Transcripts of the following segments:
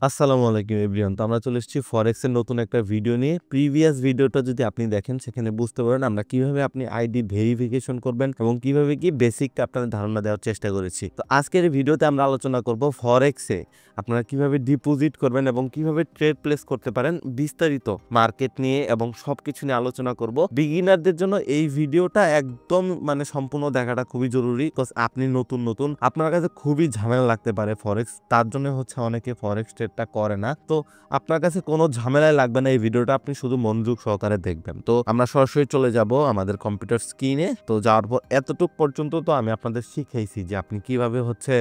আসসালামু আলাইকুম এভরিওয়ান। তো আমরা চলে এসেছি ফরেক্সের নতুন একটা ভিডিও নিয়ে। প্রিভিয়াস ভিডিওটা যদি আপনি দেখেন সেখানে বুঝতে পারেন আমরা কিভাবে আপনি আইডি ভেরিফিকেশন করবেন এবং কিভাবে কি বেসিকটা আপনাদের ধারণা দেওয়ার চেষ্টা করেছি। তো আজকের এই ভিডিওতে আমরা আলোচনা করব ফরেক্সে আপনারা কিভাবে ডিপোজিট করবেন এবং কিভাবে ট্রেড প্লেস করতে পারেন, বিস্তারিত মার্কেট নিয়ে এবং সবকিছু নিয়ে আলোচনা করব। বিগিনারদের জন্য এই ভিডিওটা একদম সম্পূর্ণ দেখাটা খুবই জরুরি, বিকজ আপনি নতুন আপনার কাছে খুবই ঝামেলা লাগতে পারে ফরেক্স। তার জন্য হচ্ছে অনেকে ফরেক্স ট্রেডটা করে না। তো আপনার কাছে কোনো ঝামেলাই লাগবে না, এই ভিডিওটা আপনি শুধু মনোযোগ সহকারে দেখবেন। তো আমরা সরাসরি চলে যাব আমাদের কম্পিউটার স্ক্রিনে। তো যাওয়ার পর এতটুক পর্যন্ত তো আমি আপনাদের শিখাইছি যে আপনি কিভাবে হচ্ছে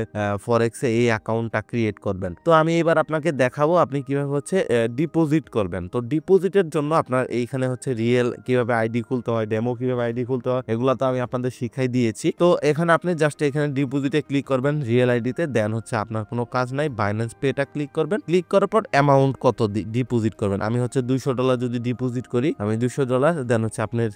ফরেক্সে এই অ্যাকাউন্টটা ক্রিয়েট করবেন। তো আমি এবার আপনাকে দেখাবো আপনি কিভাবে হচ্ছে ডিপোজিট করবেন। তো ডিপোজিটের জন্য আপনার এইখানে হচ্ছে রিয়েল কিভাবে আইডি খুলতে হয়, ডেমো কিভাবে আইডি খুলতে হয়, এগুলো তো আমি আপনাদের শিখাই দিয়েছি। তো এখানে আপনি জাস্ট এখানে ডিপোজিটে ক্লিক করবেন, রিয়েল আইডিতে। দেন হচ্ছে আপনার কোনো কাজ নাই, বাইন্যান্স পেটা ক্লিক করবেন। ক্লিক করার পর অ্যামাউন্ট কত ডিপোজিট করবেন। আমি হচ্ছে $200 যদি ডিপোজিট করি, আমি $200। দেন হচ্ছে আপনার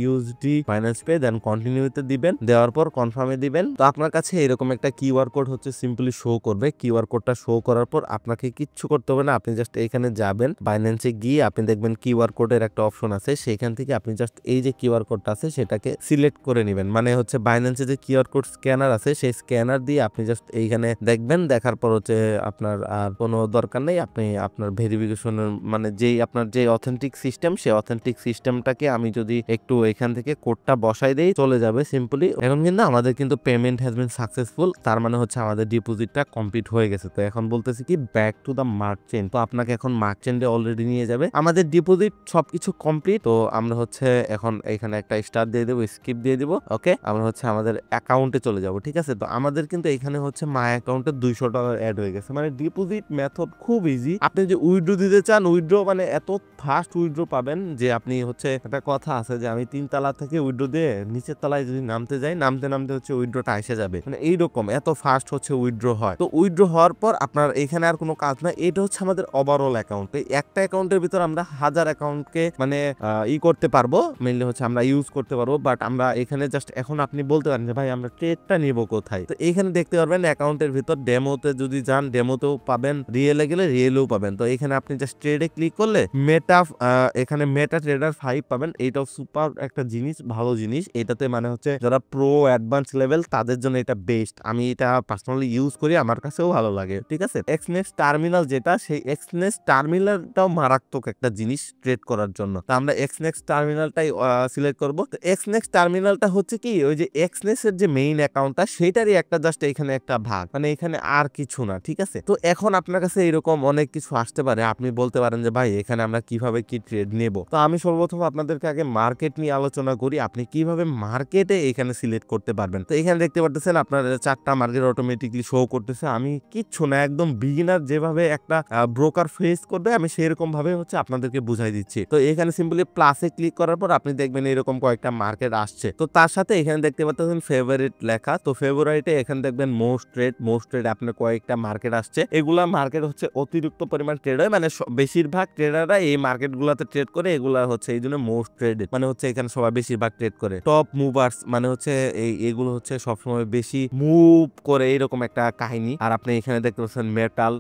ইউএসডি বাইন্যান্স পে, দেন কন্টিনিউতে দিবেন। দেওয়ার পর কনফার্মে দিবেন। তো আপনার কাছে এরকম একটা কিউআর কোড হচ্ছে সিম্পলি শো করবে। কিউআর কোডটা শো করার পর আপনাকে কিচ্ছু করতে হবে না, আপনি জাস্ট এখানে যাবেন, বাইন্যান্সে গিয়ে আপনি দেখবেন কিউআর কোডের একটা অপশন আছে, সেখান থেকে আপনি জাস্ট এই যে কিউআর কোডটা আছে সেটাকে সিলেক্ট করে নেবেন। মানে হচ্ছে বাইন্যান্সে যে কিউআর কোড স্ক্যানার আছে সেই স্ক্যানার দিয়ে আপনি জাস্ট এইখানে দেখবেন। দেখার পর হচ্ছে আপনার আর কোনো দরকার নেই, আপনি আপনার ভেরিফিকেশনের যেই আপনার যে অথেন্টিক সিস্টেম, সেই অথেন্টিক সিস্টেমটাকে আমি যদি একটু এখান থেকে কোডটা বসাই দেই চলে যাবে সিম্পলি। এখন কিন্তু আমাদের কিন্তু পেমেন্ট হ্যাজ বিন সাকসেসফুল, তার মানে হচ্ছে আমাদের ডিপোজিটটা কমপ্লিট হয়ে গেছে। তো এখন বলতেছি কি ব্যাক টু দ্য মার্চেন্ট। তো আপনাকে এখন মার্চেন্টে অলরেডি নিয়ে যাবে। আমাদের ডিপোজিট সবকিছু কমপ্লিট। তো আমরা হচ্ছে এখন এখানে একটা স্টার দিয়ে দেবো, স্কিপ দিয়ে দিব। ওকে, আমরা হচ্ছে আমাদের অ্যাকাউন্টে চলে যাব। ঠিক আছে, তো আমাদের কিন্তু এখানে হচ্ছে মাই অ্যাকাউন্টে $200 অ্যাড হয়ে গেছে। ডিপোজিট মেথড খুব ইজি। আপনি যে উইথড্র দিতে চান, উইথড্র এত ফাস্ট উইথড্র পাবেন যে আপনি হচ্ছে একটা কথা আছে যে আমি 3 তলা থেকে উইথড্র দিয়ে নিচের তলায় যদি নামতে যাই, নামতে হচ্ছে উইথড্রটা এসে যাবে। এইরকম এত ফাস্ট হচ্ছে উইথড্র হয়। তো উইথড্র হওয়ার পর আপনার এখানে আর কোনো কাজ না। এটা হচ্ছে আমাদের ওভারঅল অ্যাকাউন্ট। একটা অ্যাকাউন্টের ভিতর আমরা 1000 অ্যাকাউন্টকে করতে পারবো, মেইনলি হচ্ছে আমরা ইউজ করতে পারবো। বাট আমরা এখানে জাস্ট এখন আপনি বলতে পারেন যে ভাই আমরা ট্রেডটা নিব কোথায়। তো এখানে দেখতে পারবেন অ্যাকাউন্টের ভিতর ডেমোতে যদি যান ডেমোতেও পাবেন, রিয়েলে গেলে রিয়েলেও পাবেন। তো এখানে আপনি জাস্ট ট্রেডে ক্লিক করলে এখানে মেটা ট্রেডার 5 পাবেন। এইটাও সুপার একটা জিনিস, ভালো জিনিস। এটাতে হচ্ছে যারা প্রো অ্যাডভান্স লেভেল তাদের জন্য এটা বেস্ট। আমি এটা পার্সোনালি ইউজ করি, আমার কাছেও ভালো লাগে। ঠিক আছে, এক্সনেক্স টার্মিনাল যেটা, সেই এক্সনেক্স টার্মিনালটাও মারাত্মক একটা জিনিস ট্রেড করার জন্য। তো আমরা এক্সনেক্স টার্মিনালটাই সিলেক্ট করব। তো এক্সনেক্স টার্মিনালটা হচ্ছে কি ওই যে এক্সনেক্স এর যে মেইন অ্যাকাউন্টটা সেটারই একটা জাস্ট এখানে একটা ভাগ, এখানে আর কিছু না। ঠিক আছে, তো এখন আপনার কাছে এরকম অনেক কিছু আসতে পারে, আপনি বলতে পারেন যে ভাই এখানে আমরা কিভাবে কি ট্রেড নেব। তো আমি সর্বপ্রথম আপনাদেরকে আগে মার্কেট নিয়ে আলোচনা করি, আপনি কিভাবে মার্কেটে এখানে সিলেক্ট করতে পারবেন। তো এখানে দেখতে পারতেছেন আপনার 4টা মার্কেট অটোমেটিকলি শো করতেছে। আমি কিচ্ছু না, একদম বিগিনার যেভাবে একটা ব্রোকার ফেস করবে আমি সেরকম ভাবে হচ্ছে আপনাদেরকে বুঝাই দিচ্ছি। তো এখানে সিম্পলি প্লাসে ক্লিক করার পর আপনি দেখবেন এরকম কয়েকটা মার্কেট আসছে। তো তার সাথে এখানে দেখতে পাচ্ছেন ফেভারিট লেখা। তো ফেভারিটে এখানে দেখবেন মোস্ট ট্রেড আপনার কয়েকটা মার্কেট আসছে। এগুলা মার্কেট হচ্ছে অতিরিক্ত পরিমাণ ট্রেড হয়, বেশিরভাগ ট্রেডাররা এই মার্কেট গুলাতে ট্রেড করে। এগুলা হচ্ছে এই জন্য মোস্ট ট্রেড, হচ্ছে এখানে সবাই বেশিরভাগ ট্রেড করে। টপ মুভার্স হচ্ছে এগুলো হচ্ছে সবসময় বেশি মুভ করে, এরকম একটা কাহিনী। আর আপনি এখানে দেখতে পাচ্ছেন মেটাল,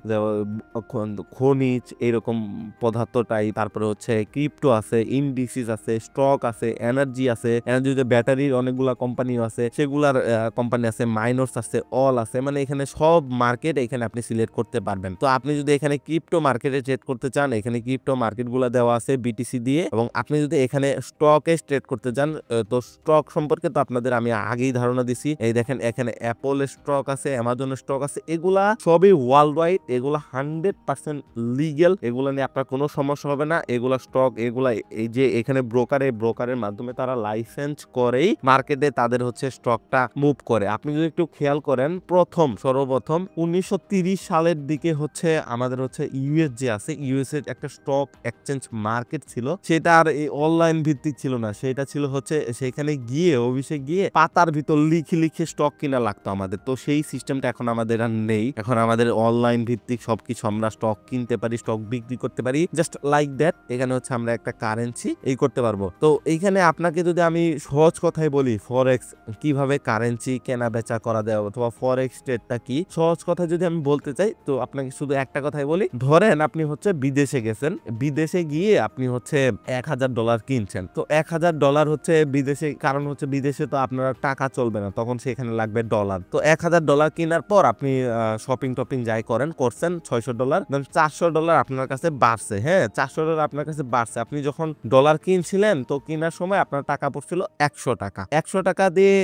খনিজ, এরকম পদার্থ টাইপ। তারপরে হচ্ছে ক্রিপ্টো আছে, ইন্ডিসিস আছে, স্টক আছে, এনার্জি আছে, এনার্জিতে ব্যাটারির অনেকগুলা কোম্পানিও আছে, সেগুলার কোম্পানি আছে, মাইনরস আছে, অল আছে। এখানে সব মার্কেট এখানে আপনি সিলেক্ট করতে পারবেন। তো আপনি যদি এখানে ক্রিপ্টো মার্কেটে ট্রেড করতে চান, এখানে ক্রিপ্টো মার্কেট গুলা দেওয়া আছে বিটিসি দিয়ে। এবং আপনি যদি এখানে স্টকে ট্রেড করতে চান, তো স্টক সম্পর্কে তো আপনাদের আমি আগেই ধারণা দিছি। এই দেখেন এখানে অ্যাপল স্টক আছে, অ্যামাজন স্টক আছে, এগুলা সবই ওয়ার্ল্ড ওয়াইড, এগুলা 100% লিগ্যাল, এগুলা নিয়ে আপনার কোনো সমস্যা হবে না। এগুলা স্টক, এগুলা এই যে এখানে ব্রোকারের মাধ্যমে তারা লাইসেন্স করেই মার্কেটে তাদের হচ্ছে স্টকটা মুভ করে। আপনি যদি একটু খেয়াল করেন, সর্বপ্রথম 1930 সালের দিকে হচ্ছে আমাদের হচ্ছে ইউএস যে আছে, ইউএস এর একটা স্টক এক্সচেঞ্জ মার্কেট ছিল, সেটা আর এই অনলাইন ভিত্তিক ছিল না। সেটা ছিল হচ্ছে সেখানে গিয়ে অফিসে গিয়ে পাতার ভিতর লিখে স্টক কিনা লাগতো আমাদের। তো সেই সিস্টেমটা এখন আমাদের আর নেই। এখন আমাদের অনলাইন ভিত্তিক সবকিছু, আমরা স্টক কিনতে পারি, স্টক বিক্রি করতে পারি, জাস্ট লাইক দ্যাট। এখানে হচ্ছে আমরা একটা কারেন্সি করতে পারবো। তো এইখানে আপনাকে যদি আমি সহজ কথাই বলি, ফরেক্স কিভাবে কারেন্সি কেনা বেচা করা দেওয়া, অথবা ফরেক্স ট্রেডটা কি, সহজ কথা যদি আমি বলতে চাই, তো আপনাকে আপনাকে শুধু একটা কথাই বলি, ধরেন আপনি হচ্ছে বিদেশে গেছেন, বিদেশে গিয়ে আপনি হচ্ছে $1000 কিনছেন। তো $1000 হচ্ছে বিদেশে, কারণ হচ্ছে বিদেশে তো আপনার টাকা চলবে না, তখন সেখানে লাগবে ডলার। তো $1000 কেনার পর আপনি শপিং টপিং যাই করছেন $600, দেন $400 আপনার কাছে বাড়ছে। হ্যাঁ, $400 আপনার কাছে বাড়ছে। আপনি যখন ডলার কিনছিলেন তো কেনার সময় আপনার টাকা পড়ছিল $100। $100 দিয়ে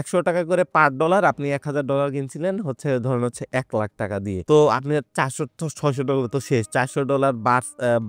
100 টাকা করে পার ডলার, আপনি $1000 কিনছিলেন হচ্ছে ধরুন হচ্ছে $1,00,000 দিয়ে। তো আপনি 600 তো শেষ, $400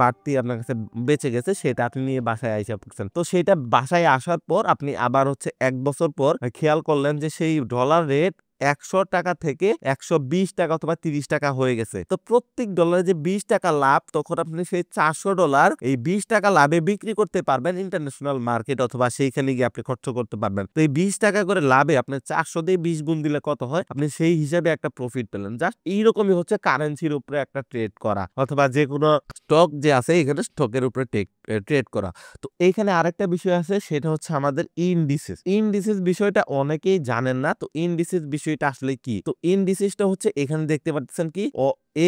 বাড়তি আপনার কাছে বেঁচে গেছে, সেটা আপনি নিয়ে বাসায় আইসা পড়ছেন। তো সেটা বাসায় আসার পর আপনি আবার হচ্ছে 1 বছর পর খেয়াল করলেন যে সেই ডলার রেট $100 থেকে $120 অথবা $30 হয়ে গেছে। তো প্রত্যেক ডলারে যে $20 লাভ, তখন আপনি সেই $400 এই $20 লাভে বিক্রি করতে পারবেন ইন্টারন্যাশনাল মার্কেট, অথবা সেইখানে গিয়ে আপনি খরচ করতে পারবেন। তো এই $20 করে লাভে আপনি 400 দিয়ে 20 গুণ দিলে কত হয়, আপনি সেই হিসাবে একটা প্রফিট পেলেন। জাস্ট এইরকমই হচ্ছে কারেন্সির উপরে একটা ট্রেড করা, অথবা যে কোনো স্টক যে আছে এখানে স্টকের উপরে ট্রেড করা। তো এইখানে আরেকটা বিষয় আছে, সেটা হচ্ছে আমাদের ইন্ডিসেস বিষয়টা অনেকেই জানেন না। তো ইন্ডিসেস বিষয়টা আসলে কি? তো ইন্ডিসেসটা হচ্ছে এখানে দেখতে পাচ্ছেন কি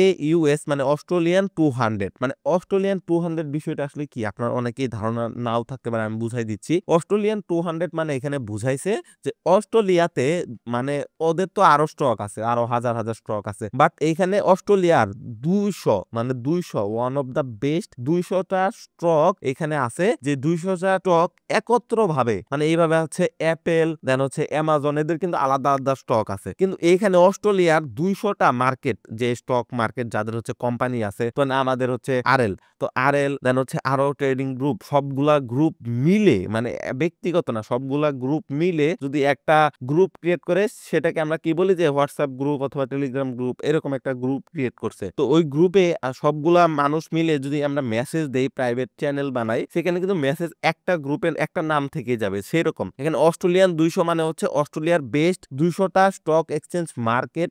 AUS মানে অস্ট্রেলিয়ান 200, মানে অস্ট্রেলিয়ান 200 বিষয়টা আসলে কি আপনার অনেকেই ধারণা নাও থাকতে পারে, আমি বুঝাই দিচ্ছি। অস্ট্রেলিয়ান 200 মানে এখানে বুঝাইছে যে অস্ট্রেলিয়াতে মানে ওদের তো আরো স্টক আছে, আরো হাজার হাজার স্টক আছে, বাট এইখানে অস্ট্রেলিয়ার 200 মানে 200 ওয়ান অফ দা বেস্ট 200টা স্টক এখানে আছে, যে 200টা স্টক একত্র ভাবে, মানে এইভাবে হচ্ছে অ্যাপেল, দেন হচ্ছে অ্যামাজন, এদের কিন্তু আলাদা আলাদা স্টক আছে, কিন্তু এইখানে অস্ট্রেলিয়ার 200টা মার্কেট, যে স্টক মার্কেট যাদের হচ্ছে কোম্পানি আছে, তো আমাদের হচ্ছে আরএল, তো আরএল, দেন হচ্ছে আরো ট্রেডিং গ্রুপ, সবগুলা গ্রুপ মিলে, মানে ব্যক্তিগত না, সবগুলা গ্রুপ মিলে যদি একটা গ্রুপ ক্রিয়েট করে, সেটাকে আমরা কি বলি যে হোয়াটসঅ্যাপ গ্রুপ অথবা টেলিগ্রাম গ্রুপ, এরকম একটা গ্রুপ ক্রিয়েট করছে। তো ওই গ্রুপে সবগুলা মানুষ মিলে যদি আমরা মেসেজ দেই, প্রাইভেট চ্যানেল বানাই, সেখানে কিন্তু মেসেজ একটা গ্রুপের একটা নাম থেকে যাবে। সেরকম এখানে অস্ট্রেলিয়ান 200 মানে হচ্ছে অস্ট্রেলিয়ার বেস্ট 200টা স্টক এক্সচেঞ্জ মার্কেট,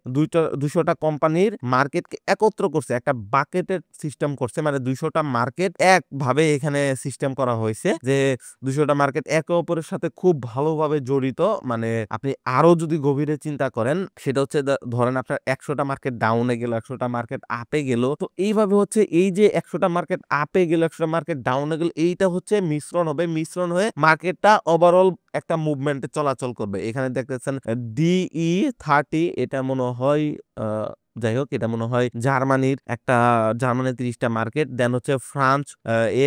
200টা কোম্পানির মার্কেটকে একত্র করছে, একটা বাকেটের সিস্টেম করছে, মানে 200টা মার্কেট একভাবে এখানে সিস্টেম করা হয়েছে, যে 200টা মার্কেট একে অপরের সাথে খুব ভালোভাবে জড়িত। মানে আপনি আরো যদি গভীরে চিন্তা করেন, সেটা হচ্ছে ধরেন আপনার 100টা মার্কেট ডাউনে গেল, 100টা মার্কেট আপে গেল, তো এইভাবে হচ্ছে এই যে 100টা মার্কেট আপে গেল, 100টা মার্কেট ডাউনে গেল, এইটা হচ্ছে মিশ্রণ হবে, মিশ্রণ হয়ে মার্কেটটা ওভারঅল একটা মুভমেন্টে চলাচল করবে। এখানে দেখতেছেন DE30, এটা মনে হয় যাই হোক, এটা মনে হয় জার্মানির 30টা মার্কেট, দেন হচ্ছে ফ্রান্স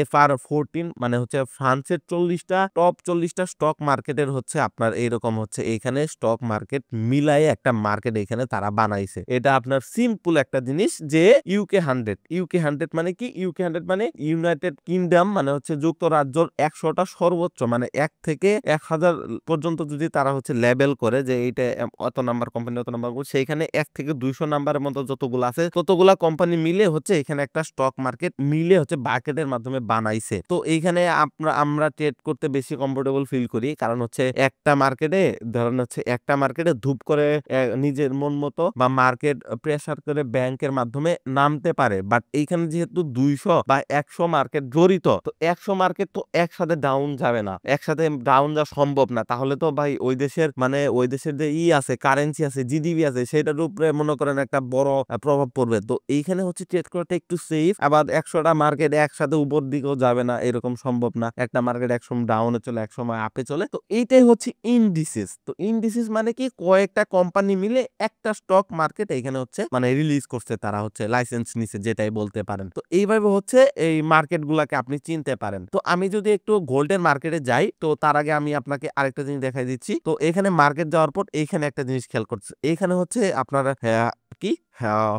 FR14 মানে হচ্ছে ফ্রান্সের 40টা টপ 40টা স্টক মার্কেটের হচ্ছে আপনার এইরকম হচ্ছে এখানে স্টক মার্কেট মিলাই একটা মার্কেট এখানে তারা বানাইছে। এটা আপনার সিম্পল একটা জিনিস, যে UK100 মানে কি? UK100 মানে ইউনাইটেড কিংডম, মানে হচ্ছে যুক্তরাজ্যের 100টা সর্বোচ্চ, মানে 1 থেকে 1000 পর্যন্ত যদি তারা হচ্ছে লেবেল করে যে এইটা অত নাম্বার কোম্পানি, অত নাম্বার, সেইখানে 1 থেকে 200 নাম্বারের মতো যতগুলো আছে, ততগুলা কোম্পানি মিলে হচ্ছে এখানে একটা স্টক মার্কেট মিলে হচ্ছে বাকেটের মাধ্যমে বানাইছে। তো এইখানে আমরা ট্রেড করতে বেশি কমফোর্টেবল ফিল করি, কারণ হচ্ছে একটা মার্কেটে ধরেন হচ্ছে একটা মার্কেটে ধূপ করে নিজের মন মতো বা মার্কেট প্রেসার করে ব্যাংকের মাধ্যমে নামতে পারে, বাট এইখানে যেহেতু 200 বা 100 মার্কেট জড়িত, তো 100 মার্কেট তো একসাথে ডাউন যাবে না, একসাথে ডাউন যাওয়া সম্ভব না। তাহলে তো ভাই ওই দেশের মানে ওই দেশের যে আছে, কারেন্সি আছে, জিডিপি আছে, সেটার উপরে মনে করেন একটা বড় প্রভাব পড়বে। তো এইখানে হচ্ছে ট্রেড করাটা একটু সেফ। আবার 100টা মার্কেট একসাথে উপর দিকেও যাবে না, এরকম সম্ভব না। একটা মার্কেট একসময় ডাউনে চলে, একসময় আপে চলে। তো এইটাই হচ্ছে ইন্ডিসেস। তো ইন্ডিসেস মানে কি? কয়েকটা কোম্পানি মিলে একটা স্টক মার্কেট এখানে হচ্ছে মানে রিলিজ করছে, তারা হচ্ছে লাইসেন্স নিছে, যেটাই বলতে পারেন। তো এইভাবে হচ্ছে এই মার্কেট গুলাকে আপনি চিনতে পারেন। তো আমি যদি একটু গোল্ডের মার্কেটে যাই, তো তার আগে আমি আপনাকে আরেকটা জিনিস দেখাই দিচ্ছি। তো এখানে মার্কেট যাওয়ার পর এইখানে একটা জিনিস খেয়াল করছে, এইখানে হচ্ছে আপনারা কি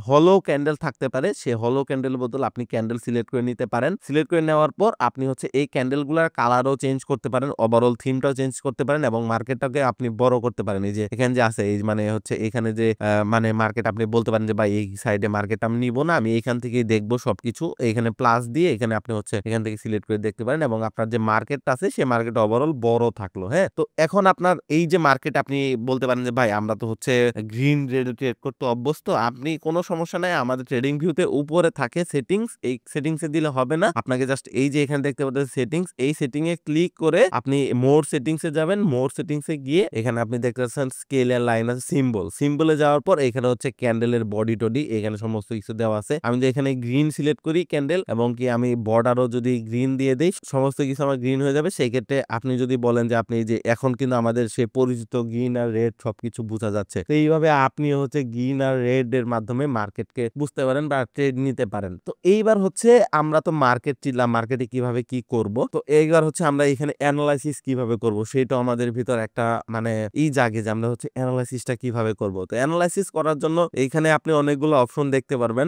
হলো ক্যান্ডেল থাকতে পারে, সে হলো ক্যান্ডেল বদল আপনি ক্যান্ডেল সিলেক্ট করে নিতে পারেন। সিলেক্ট করে নেওয়ার পর আপনি হচ্ছে এই ক্যান্ডেল গুলার কালারও চেঞ্জ করতে পারেন, ওভারঅল থিমটাও চেঞ্জ করতে পারেন, এবং মার্কেটটাকে আপনি বড় করতে পারেন। এই যে এখানে যে আছে, এই মানে হচ্ছে এখানে যে মানে মার্কেট, আপনি বলতে পারেন যে ভাই এই সাইডে মার্কেট আমি নিব না, আমি এইখান থেকেই দেখবো সবকিছু। এখানে প্লাস দিয়ে এখানে আপনি হচ্ছে এখান থেকে সিলেক্ট করে দেখতে পারেন, এবং আপনার যে মার্কেটটা আছে সেই মার্কেট ওভারঅল বড় থাকলো। হ্যাঁ? তো এখন আপনার এই যে মার্কেট আপনি বলতে পারেন যে ভাই আমরা তো হচ্ছে গ্রিন রেডে ট্রেড করতে অভ্যস্ত। আপনি কোনো সমস্যা নাই। আমাদের ট্রেডিং ভিউতে উপরে থাকে সেটিংস। এই সেটিংস এ দিলে হবে না। আপনাকে জাস্ট এই যে এখানে দেখতে পাচ্ছেন সেটিংস, এই সেটিং এ ক্লিক করে আপনি মোর সেটিংস এ যাবেন। মোর সেটিংস এ গিয়ে এখানে আপনি দেখতে পাচ্ছেন স্কেল এর লাইন আছে সিম্বল। সিম্বলে যাওয়ার পর এখানে হচ্ছে ক্যান্ডেলের বডি-টডি এখানে সমস্ত কিছু দেওয়া আছে। আমি যদি এখানে গ্রিন সিলেক্ট করি ক্যান্ডেল এবং কি আমি বর্ডারও যদি গ্রিন দিয়ে দেই সমস্ত কিছু আমার গ্রিন হয়ে যাবে। সেই ক্ষেত্রে আপনি যদি বলেন যে আপনি যে এখন কিন্তু আমাদের সেই পরিচিত গ্রিন আর রেড সবকিছু বোঝা যাচ্ছে। তো এইভাবে আপনি হচ্ছে গ্রিন আর রেড এর মাধ্যমে মার্কেটকে বুঝতে পারেন বা ট্রেড নিতে পারেন। তো এইবার হচ্ছে আমরা তো মার্কেট চিনলাম, মার্কেটে কিভাবে কি করব। তো এইবার হচ্ছে আমরা এখানে এনালাইসিস কিভাবে করব সেটাও আমাদের ভিতর একটা মানে জাগে যে আমরা হচ্ছে এনালাইসিসটা কিভাবে করব। তো এনালাইসিস করার জন্য এইখানে আপনি অনেকগুলো অপশন দেখতে পারবেন।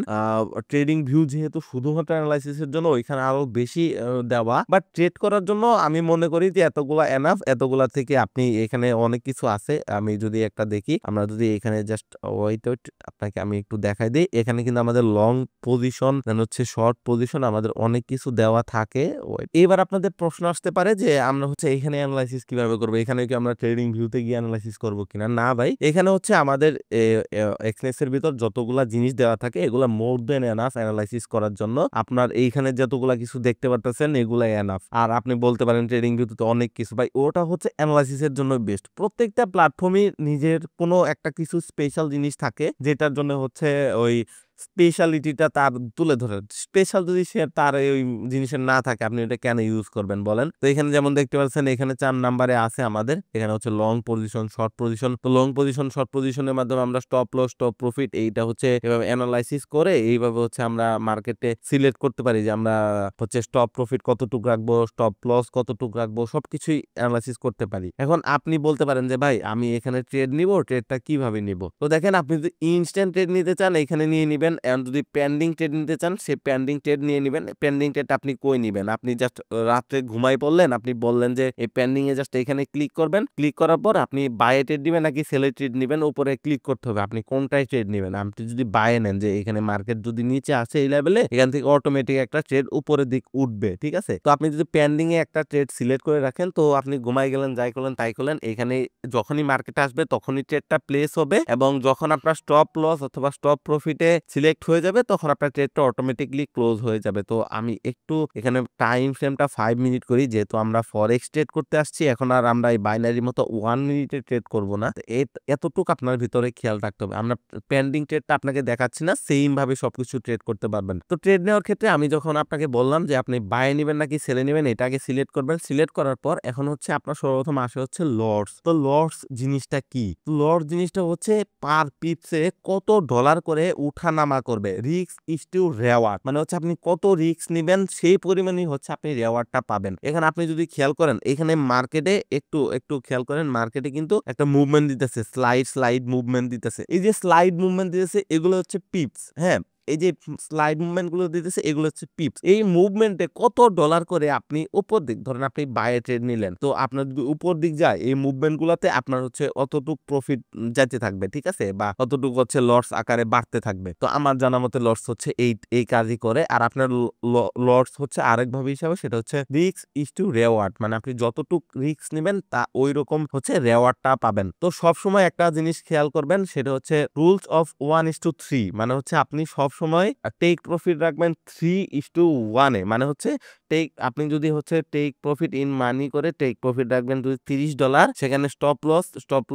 ট্রেডিং ভিউ যেহেতু শুধুমাত্র এনালাইসিসের জন্য ওইখানে আরো বেশি দেওয়া। বাট ট্রেড করার জন্য আমি মনে করি যে এতগুলা এনাফ। এতগুলা থেকে আপনি এখানে অনেক কিছু আছে। আমি যদি একটা দেখি, আমরা যদি এখানে জাস্ট ওয়েট আপনাকে আমি একটু দেখাই দেই। এখানে কিন্তু আমাদের লং পজিশন দেন হচ্ছে শর্ট পজিশন আমাদের অনেক কিছু দেওয়া থাকে। এবার আপনাদের প্রশ্ন আসতে পারে যে আমরা হচ্ছে এখানে এনালাইসিস কিভাবে করব? এখানে কি আমরা ট্রেডিং ভিউতে গিয়ে এনালাইসিস করব কিনা? না ভাই, এখানে হচ্ছে আমাদের এক্সনেস এর ভিতর যতগুলা জিনিস দেওয়া থাকে এগুলা মোর দেন এনাফ এনালাইসিস করার জন্য। আপনার এইখানে যতগুলা কিছু দেখতে পারতেছেন এগুলাই এনাফ। আর আপনি বলতে পারেন ট্রেডিং ভিউতে তো অনেক কিছু ভাই, ওটা হচ্ছে এনালাইসিস এর জন্য বেস্ট। প্রত্যেকটা প্ল্যাটফর্মই নিজের কোনো একটা কিছু স্পেশাল জিনিস থাকে যেটার জন্য হচ্ছে ওই স্পেশালিটিটা তার তুলে ধরে। স্পেশাল যদি সে তার ওই জিনিসের না থাকে আপনি এটা কেন ইউজ করবেন বলেন? তো এখানে যেমন দেখতে পাচ্ছেন এখানে ৪ নাম্বারে আছে আমাদের। এখানে হচ্ছে লং পজিশন, শর্ট পজিশন। তো লং পজিশন, শর্ট পজিশনের মাধ্যমে আমরা স্টপ লস, স্টপ প্রফিট এইটা হচ্ছে এভাবে এনালাইসিস করে এইভাবে হচ্ছে আমরা মার্কেটে সিলেক্ট করতে পারি যে আমরা হচ্ছে স্টপ প্রফিট কতটুকু রাখবো, স্টপ লস কতটুকু রাখবো সবকিছুই এনালাইসিস করতে পারি। এখন আপনি বলতে পারেন যে ভাই আমি এখানে ট্রেড নিবো, ট্রেডটা কিভাবে নিবো? তো দেখেন আপনি যদি ইনস্ট্যান্ট ট্রেড নিতে চান এখানে নিয়ে নিবেন। এখন যদি পেন্ডিং ট্রেড নিতে চান সে পেন্ডিং ট্রেড নিয়ে নিবেন। পেন্ডিং ট্রেড আপনি কই নিবেন? আপনি জাস্ট রাত্রে ঘুমাই পড়লেন, আপনি বললেন যে এই পেন্ডিং এ জাস্ট এখানে ক্লিক করবেন। ক্লিক করার পর আপনি বাই ট্রেড নিবেন নাকি সেল ট্রেড নিবেন উপরে ক্লিক করতে হবে। আপনি কোনটায় ট্রেড নিবেন? আপনি যদি বাই নেন যে এখানে মার্কেট যদি নিচে আসে এই লেভেলে এখান থেকে অটোমেটিক একটা ট্রেড উপরের দিক উঠবে, ঠিক আছে? তো আপনি যদি পেন্ডিং এ একটা ট্রেড সিলেক্ট করে রাখেন তো আপনি ঘুমাই গেলেন, যাই করলেন তাই করলেন, এখানে যখনই মার্কেট আসবে তখনই ট্রেডটা প্লেস হবে এবং যখন আপনার স্টপ লস অথবা স্টপ প্রফিটে সিলেক্ট হয়ে যাবে তখন আপনার ট্রেডটা অটোমেটিকলি ক্লোজ হয়ে যাবে। তো আমি একটু এখানে টাইম ফ্রেমটা 5 মিনিট করি যেহেতু আমরা ফরেক্স ট্রেড করতে আসছি। এখন আর আমরা এই বাইনারির মতো 1 মিনিটে ট্রেড করব না। তো এতটুকু আপনার ভিতরে খেয়াল রাখতে হবে। আমরা পেন্ডিং ট্রেডটা আপনাকে দেখাচ্ছি না, সেম ভাবে সবকিছু ট্রেড করতে পারবেন। তো ট্রেড নেওয়ার ক্ষেত্রে আমি যখন আপনাকে বললাম যে আপনি বাই নিবেন নাকি সেলে নিবেন এটা আগে সিলেক্ট করবেন। সিলেক্ট করার পর এখন হচ্ছে আপনার সর্বপ্রথম আসে হচ্ছে লটস। তো লটস জিনিসটা কি? লটস জিনিসটা হচ্ছে পার পিপসে কত ডলার করে উঠানামা করবে। রিস্ক ইজ টু রেওয়ার্ড, মানে হচ্ছে আপনি কত রিস্ক নিবেন সেই পরিমাণই হচ্ছে আপনি রেওয়ার্ডটা পাবেন। এখানে আপনি যদি খেয়াল করেন এখানে মার্কেটে একটু খেয়াল করেন মার্কেটে কিন্তু একটা মুভমেন্ট দিতেছে, স্লাইড মুভমেন্ট দিতেছে। এই যে স্লাইড মুভমেন্ট দিতেছে এগুলো হচ্ছে পিপস, হ্যাঁ? এই যে স্লাইড মুভমেন্ট গুলো দিতেছে এগুলো হচ্ছে পিপস। এই মুভমেন্টে কত ডলার করে আপনি উপর দিক ধরেন আপনি বাই ট্রেড নিলেন, তো আপনার যদি উপর দিক যায় এই মুভমেন্ট গুলাতে আপনার হচ্ছে অতটুক প্রফিট যাইতে থাকবে, ঠিক আছে? বা অতটুকু হচ্ছে লস আকারে বাড়তে থাকবে। তো আমার জানা মতে লস হচ্ছে এই কাজই করে। আর আপনার লস হচ্ছে আরেকভাবে হিসাবে সেটা হচ্ছে রিস্ক ইজ টু রেওয়ার্ড, মানে আপনি যতটুক রিস্ক নেবেন তা ওই রকম হচ্ছে রেওয়ার্ডটা পাবেন। তো সবসময় একটা জিনিস খেয়াল করবেন সেটা হচ্ছে রুলস অফ 1:3, মানে হচ্ছে আপনি সব সময় টেক প্রফিট রাখবেন 3:1 এ, মানে হচ্ছে আপনি যদি হচ্ছে টেক প্রফিট ইন মানি করে টেক প্রফিট রাখবেন যদি $30, সেখানে স্টপ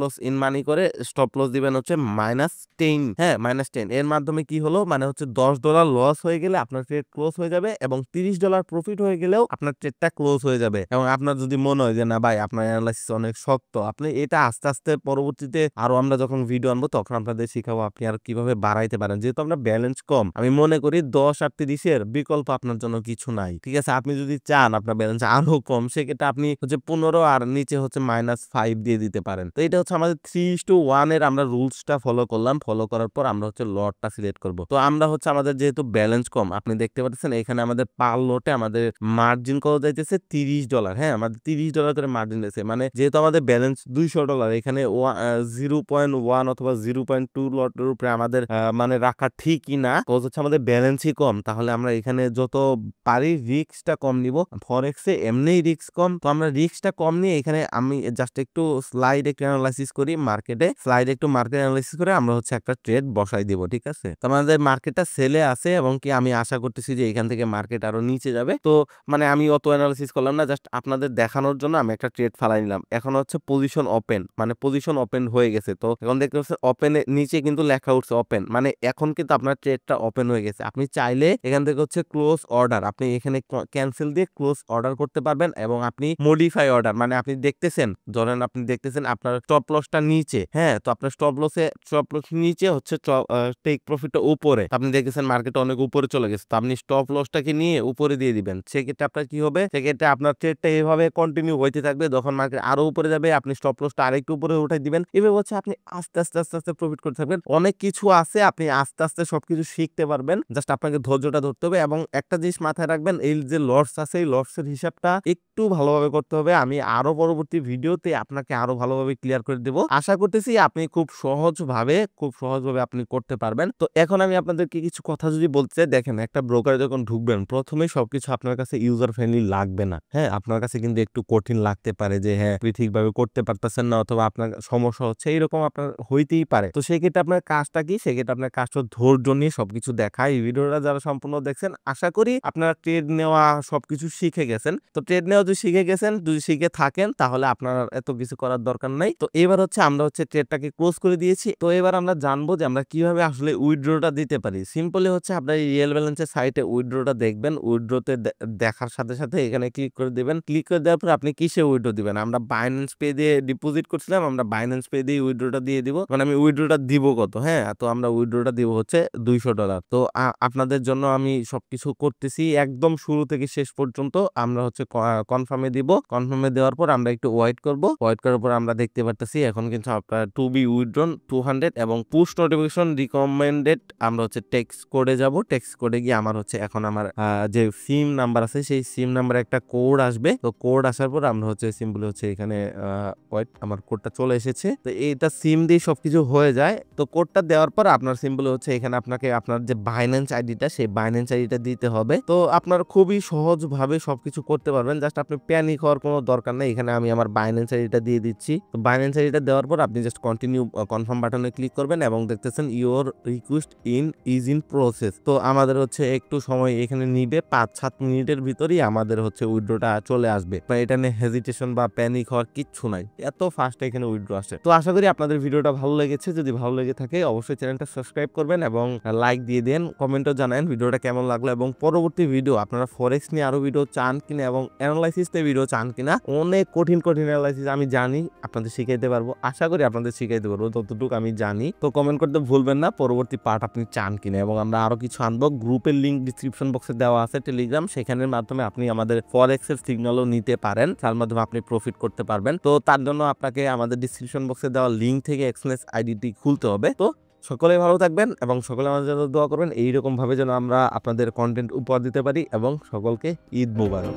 লস ইন মানি করে স্টপ লস দিবেন হচ্ছে -10, হ্যাঁ -10। এর মাধ্যমে কি হলো, মানে হচ্ছে $10 লস হয়ে গেলে আপনার ট্রেড ক্লোজ হয়ে যাবে এবং $30 প্রফিট হয়ে গেলেও আপনার ট্রেডটা ক্লোজ হয়ে যাবে। এবং আপনার যদি মনে হয় যে না ভাই আপনার অ্যানালাইসিস অনেক শক্ত, আপনি এটা আস্তে আস্তে পরবর্তীতে আরো আমরা যখন ভিডিও আনবো তখন আপনাদের শিখাবো আপনি আর কিভাবে বাড়াইতে পারেন। যেহেতু আমরা ব্যালেন্স কম, আমি মনে করি 10 আর 30 এর বিকল্প আপনার জন্য কিছু নাই, ঠিক আছে? আপনি যদি চান আপনার ব্যালেন্স আরো কম সেক্ষেত্রে আপনি হচ্ছে 15 আর নিচে হচ্ছে -5 দিয়ে দিতে পারেন। তো এটা হচ্ছে আমাদের 3:1 এর আমরা রুলসটা ফলো করলাম। ফলো করার পর আমরা হচ্ছে লটটা সিলেক্ট করব। তো আমরা হচ্ছে আমাদের যেহেতু ব্যালেন্স কম আপনি দেখতে পাচ্ছেন এখানে আমাদের পার লটে আমাদের মার্জিন কত যাইতেছে $30, হ্যাঁ? আমাদের $30 করে মার্জিন দিয়েছে, মানে যেহেতু আমাদের ব্যালেন্স $200 এখানে 0.1 অথবা 0.2 লটের উপরে আমাদের মানে রাখা ঠিকই না। কজ হচ্ছে আমাদের ব্যালেন্সই কম, তাহলে আমরা এখানে যত পারি রিস্কটা কম নিব। ফরেক্সে এমনিই রিস্ক কম, তো আমরা রিস্কটা কম নিয়ে এখানে আমি জাস্ট একটু স্লাইড একটু অ্যানালাইসিস করি মার্কেটে, স্লাইড একটু মার্কেট অ্যানালাইসিস করে আমরা হচ্ছে একটা ট্রেড বসাই দিব, ঠিক আছে। তো আমাদের মার্কেটটা সেলে আছে এবং কি আমি আশা করতেছি যে এখান থেকে মার্কেট আরো নিচে যাবে। তো মানে আমি অত অ্যানালাইসিস করলাম না, জাস্ট আপনাদের দেখানোর জন্য আমি একটা ট্রেড ফালাই নিলাম। এখন হচ্ছে পজিশন ওপেন, মানে পজিশন ওপেন হয়ে গেছে। তো এখন দেখতে পাচ্ছেন ওপেনের নিচে কিন্তু লেখা উঠছে ওপেন, মানে এখন কিন্তু আপনার ট্রেডটা ওপেন হয়ে গেছে। আপনি চাইলে এখান থেকে হচ্ছে ক্লোজ অর্ডার, আপনি এখানে ক্যান্সেল দিয়ে ক্লোজ অর্ডার করতে পারবেন এবং আপনি মডিফাই অর্ডার, মানে আপনি দেখতেছেন, ধরেন আপনি দেখতেছেন আপনার স্টপ লসটা নিচে, হ্যাঁ, তো আপনার স্টপ লস নিচে হচ্ছে টেক প্রফিটটা উপরে, আপনি দেখতেছেন মার্কেট অনেক উপরে চলে গেছে, তো আপনি স্টপ লসটাকে নিয়ে উপরে দিয়ে দিবেন। সেক্ষেত্রে আপনার কি হবে, সেক্ষেত্রে আপনার ট্রেডটা এইভাবে কন্টিনিউ হইতে থাকবে। যখন মার্কেট আরো উপরে যাবে আপনি স্টপ লসটা আরেকটু উপরে উঠাই দিবেন। এভাবে হচ্ছে আপনি আস্তে আস্তে আস্তে আস্তে প্রফিট করতে থাকবেন। অনেক কিছু আছে, আপনি আস্তে আস্তে সবকিছু শিখতে পারবেন, জাস্ট আপনাকে ধৈর্যটা ধরতে হবে। এবং একটা জিনিস মাথায় রাখবেন, এই যে লস আছে এই লসের হিসাবটা একটু ভালোভাবে করতে হবে। আমি আরো পরবর্তী ভিডিওতে আপনাকে আরো ভালোভাবে ক্লিয়ার করে দেব। আশা করতেছি আপনি খুব সহজভাবে আপনি করতে পারবেন। তো এখন আমি আপনাদেরকে কিছু কথা যদি বলতে চাই, দেখেন একটা ব্রোকারে যখন ঢুকবেন প্রথমেই সবকিছু আপনার কাছে ইউজার ফ্রেন্ডলি লাগবে না, হ্যাঁ, আপনার কাছে কিন্তু একটু কঠিন লাগতে পারে যে হ্যাঁ আপনি ঠিকভাবে করতে পারতেছেন না অথবা আপনার সমস্যা হচ্ছে, এইরকম আপনার হইতেই পারে। তো সেই ক্ষেত্রে আপনার কাজটা কি, সেক্ষেত্রে আপনার কাজটা ধৈর্য নিয়ে সবকিছু দেখা। এই ভিডিওটা যারা সম্পূর্ণ দেখছেন আশা করি আপনারা ট্রেড নেওয়া সবকিছু শিখে গেছেন। তো ট্রেড নেওয়া যদি শিখে গেছেন, যদি শিখে থাকেন তাহলে আপনার এত কিছু করার দরকার নাই। তো এবার হচ্ছে আমরা হচ্ছে ট্রেডটাকে ক্লোজ করে দিয়েছি। তো এবার আমরা জানবো যে আমরা কিভাবে আসলে উইথড্রটা দিতে পারি। সিম্পলি হচ্ছে আপনার রিয়েল ব্যালেন্সের সাইটে উইথড্রটা দেখবেন, উইথড্রতে দেখার সাথে সাথে এখানে ক্লিক করে দিবেন। ক্লিক করে দেওয়ার পর আপনি কিসে উইথড্র দিবেন, আমরা বাইন্যান্স পে দিয়ে ডিপোজিট করছিলাম, আমরা বাইন্যান্স পে দিয়ে উইথড্রটা দিয়ে দিব। মানে আমি উইথড্রটা দিব কত, হ্যাঁ, তো আমরা উইথড্রটা দিব হচ্ছে $200। তো আপনাদের জন্য আমি সবকিছু করতেছি একদম শুরু থেকে শেষ পর্যন্ত। আমরা হচ্ছে কনফার্মে দিব, কনফার্মে দেওয়ার পর আমরা একটু ওয়েট করব। ওয়েট করার পর আমরা দেখতে পারতেছি এখন কিন্তু আপনার টু বি উইথড্রন 200 এবং পুশ নোটিফিকেশন রিকমেন্ডেড। আমরা হচ্ছে টেক্সট কোডে যাব, টেক্সট কোডে গিয়ে আমার হচ্ছে এখন আমার যে সিম নাম্বার আছে সেই সিম নাম্বারে একটা কোড আসবে। তো কোড আসার পর আমরা হচ্ছে সিম্পলি হচ্ছে এখানে ওয়েট, আমার কোডটা চলে এসেছে। তো এইটা সিম দিয়ে সবকিছু হয়ে যায়। তো কোডটা দেওয়ার পর আপনার সিম্পলি হচ্ছে এখানে আপনাকে আপনার যে বাইন্যান্স আইডিটা সেই বাইন্যান্স আইডিটা দিতে হবে। তো আপনার খুবই সহজভাবে সবকিছু করতে পারবেন, জাস্ট আপনি প্যানিক হওয়ার কোনো দরকার নেই। এখানে আমি আমার বাইন্যান্স আইডিটা দিয়ে দিচ্ছি। তো বাইন্যান্স আইডিটা দেওয়ার পর আপনি জাস্ট কন্টিনিউ কনফার্ম বাটনে ক্লিক করবেন এবং দেখতেছেন your request is in process. তো আমাদের হচ্ছে একটু সময় এখানে নিবে, 5-7 মিনিটের ভিতরেই আমাদের হচ্ছে উইথড্রটা চলে আসবে। এটা নিয়ে হেজিটেশন বা প্যানিক হওয়ার কিচ্ছু নাই, এত ফাস্ট এখানে উইথড্র আসে। তো আশা করি আপনাদের ভিডিওটা ভালো লেগেছে। যদি ভালো লেগে থাকে অবশ্যই চ্যানেলটা সাবস্ক্রাইব করবেন এবং লাইক দিয়ে দেন, কমেন্টও জানান ভিডিওটা কেমন লাগলো এবং পরবর্তী ভিডিও আপনারা ফরেক্স নিয়ে আরো ভিডিও চান কিনা এবং অ্যানালাইসিস নিয়ে ভিডিও চান কিনা। অনেক কঠিন অ্যানালাইসিস আমি জানি, আপনাদের শিখাইতে পারবো, আশা করি আপনাদের শিখাইতে পারবো যতটুকু আমি জানি। তো কমেন্ট করতে ভুলবেন না পরবর্তী পার্ট আপনি চান কিনা, এবং আমরা আরো কিছু আনবো। গ্রুপের লিঙ্ক ডিসক্রিপশন বক্সে দেওয়া আছে, টেলিগ্রাম, সেখানের মাধ্যমে আপনি আমাদের ফরেক্সের সিগন্যালও নিতে পারেন, তার মাধ্যমে আপনি প্রফিট করতে পারবেন। তো তার জন্য আপনাকে আমাদের ডিসক্রিপশন বক্সে দেওয়া লিঙ্ক থেকে এক্সচেঞ্জ আইডিটি খুলতে হবে। তো সকলে ভালো থাকবেন এবং সকলে আমাদের জন্য দোয়া করবেন, এইরকম ভাবে যেন আমরা আপনাদের কন্টেন্ট উপহার দিতে পারি এবং সকলকে ঈদ মোবারক।